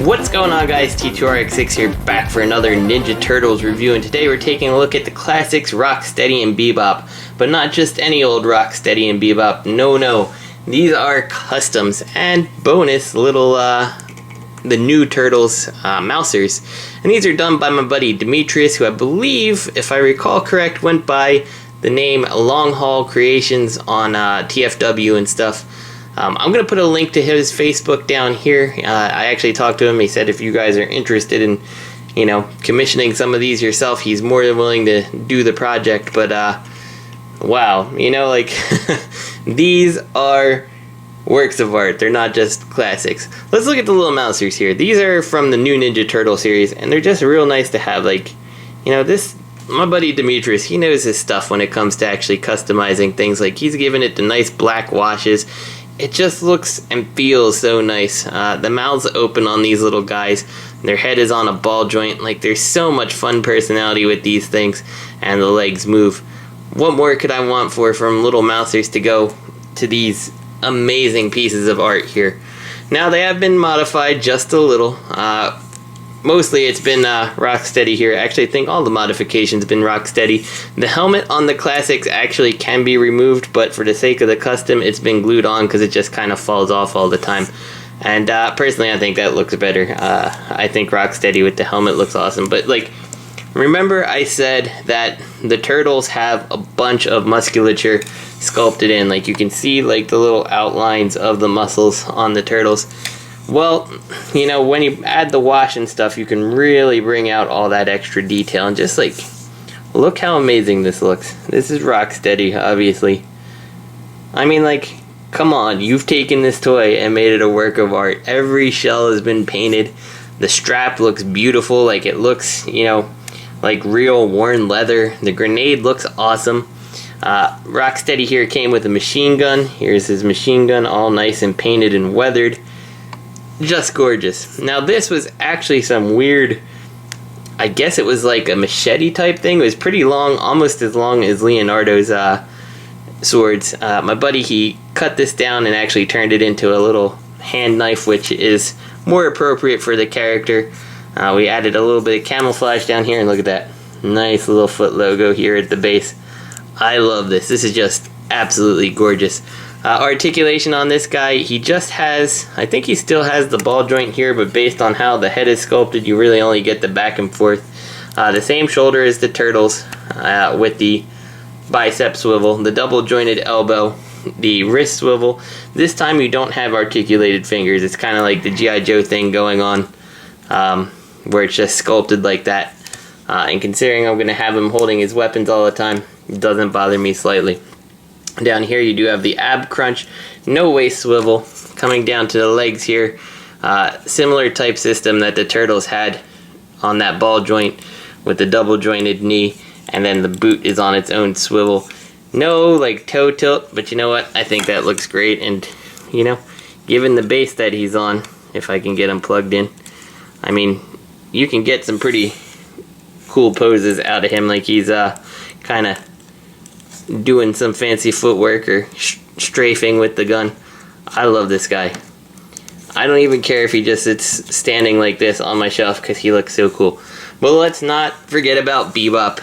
What's going on, guys? T2RX6 here, back for another Ninja Turtles review, and today we're taking a look at the classics Rocksteady and Bebop. But not just any old Rocksteady and Bebop, no. These are customs and bonus little, the new Turtles mousers. And these are done by my buddy Demetrius, who I believe, if I recall correct, went by the name Long Haul Creations on TFW and stuff. I'm going to put a link to his Facebook down here. I actually talked to him. He said if you guys are interested in, commissioning some of these yourself, he's more than willing to do the project. But, wow, these are works of art. They're not just classics. Let's look at the little mousers here. These are from the new Ninja Turtle series, and they're just real nice to have. My buddy Demetrius, he knows his stuff when it comes to actually customizing things. He's given it the nice black washes. It just looks and feels so nice. The mouths open on these little guys. Their head is on a ball joint. There's so much fun personality with these things. And the legs move. What more could I want from little mousers to go to these amazing pieces of art here? Now, they have been modified just a little. Mostly it's been Rocksteady here. Actually, I think all the modifications have been Rocksteady. The helmet on the classics actually can be removed, but for the sake of the custom, it's been glued on because it just kind of falls off all the time. And personally, I think that looks better. I think Rocksteady with the helmet looks awesome. But remember I said that the Turtles have a bunch of musculature sculpted in. You can see the little outlines of the muscles on the Turtles. Well, when you add the wash and stuff, you can really bring out all that extra detail. And just, look how amazing this looks. This is Rocksteady, obviously. I mean, come on. You've taken this toy and made it a work of art. Every shell has been painted. The strap looks beautiful. It looks, like real worn leather. The grenade looks awesome. Rocksteady here came with a machine gun. Here's his machine gun, all nice and painted and weathered. Just gorgeous. Now, this was actually some weird, I guess it was a machete type thing. It was pretty long, almost as long as Leonardo's swords. My buddy, he cut this down and actually turned it into a little hand knife, which is more appropriate for the character. We added a little bit of camouflage down here, and look at that. Nice little foot logo here at the base. I love this. This is just absolutely gorgeous. Articulation on this guy, he just has, I think he still has the ball joint here, but based on how the head is sculpted, you really only get the back and forth. The same shoulder as the Turtles, with the bicep swivel, the double jointed elbow, the wrist swivel. This time you don't have articulated fingers. It's kind of like the G.I. Joe thing going on, where it's just sculpted like that. And considering I'm going to have him holding his weapons all the time, it doesn't bother me slightly. Down here you do have the ab crunch, no waist swivel, coming down to the legs here. Similar type system that the Turtles had on that ball joint with the double jointed knee, and then the boot is on its own swivel. No toe tilt, but you know what? I think that looks great, and given the base that he's on, if I can get him plugged in, I mean, you can get some pretty cool poses out of him. He's kind of doing some fancy footwork or strafing with the gun. I love this guy. I don't even care if he just sits standing like this on my shelf because he looks so cool. But let's not forget about Bebop.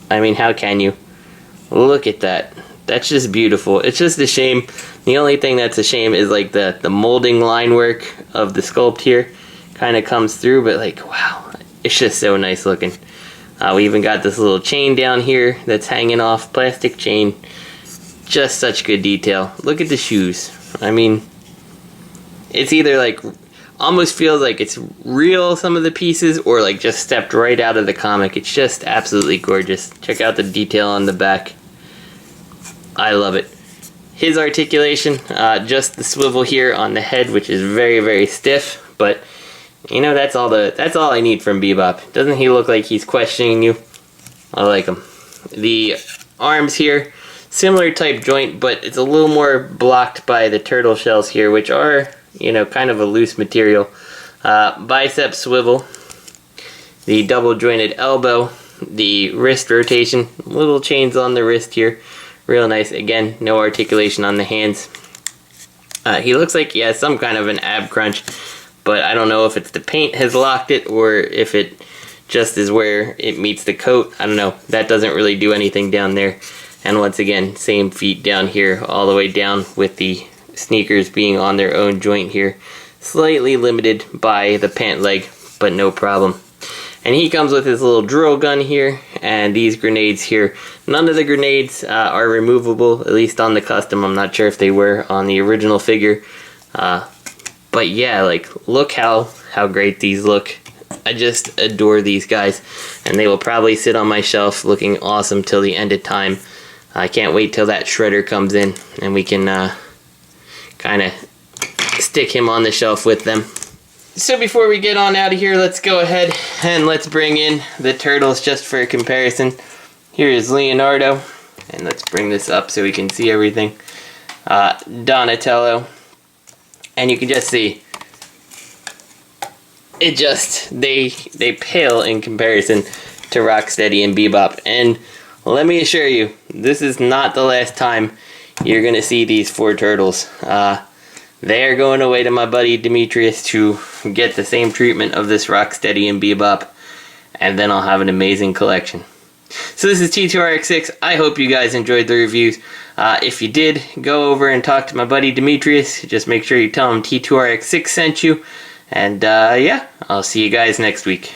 I mean, how can you? Look at that. That's just beautiful. It's just a shame. The only thing that's a shame is the molding line work of the sculpt here kind of comes through, but wow, it's just so nice looking. We even got this little chain down here that's hanging off, plastic chain. Just such good detail. Look at the shoes. I mean, it's either almost feels like it's real, some of the pieces, or just stepped right out of the comic. It's just absolutely gorgeous. Check out the detail on the back. I love it. His articulation, just the swivel here on the head, which is very, very stiff, but that's all I need from Bebop. Doesn't he look like he's questioning you? I like him. The arms here, similar type joint, but it's a little more blocked by the turtle shells here, which are, kind of a loose material. Bicep swivel, the double jointed elbow, the wrist rotation, little chains on the wrist here. Real nice. Again, no articulation on the hands. He looks like he has some kind of an ab crunch. but I don't know if it's the paint has locked it or if it just is where it meets the coat. I don't know. That doesn't really do anything down there. And once again, same feet down here all the way down with the sneakers being on their own joint here. Slightly limited by the pant leg, but no problem. And he comes with his little drill gun here and these grenades here. None of the grenades are removable, at least on the custom. I'm not sure if they were on the original figure. But yeah, like, look how great these look. I just adore these guys, and they will probably sit on my shelf looking awesome till the end of time. I can't wait till that shredder comes in and we can kind of stick him on the shelf with them. So before we get on out of here, let's go ahead and let's bring in the turtles just for a comparison. Here is Leonardo, and let's bring this up so we can see everything. Donatello, and you can just see it just, they pale in comparison to Rocksteady and Bebop. And let me assure you, this is not the last time you're going to see these 4 turtles. They are going away to my buddy Demetrius to get the same treatment of this Rocksteady and Bebop, and then I'll have an amazing collection. So this is T2RX6. I hope you guys enjoyed the reviews. If you did, go over and talk to my buddy Demetrius. Just make sure you tell him T2RX6 sent you. And yeah, I'll see you guys next week.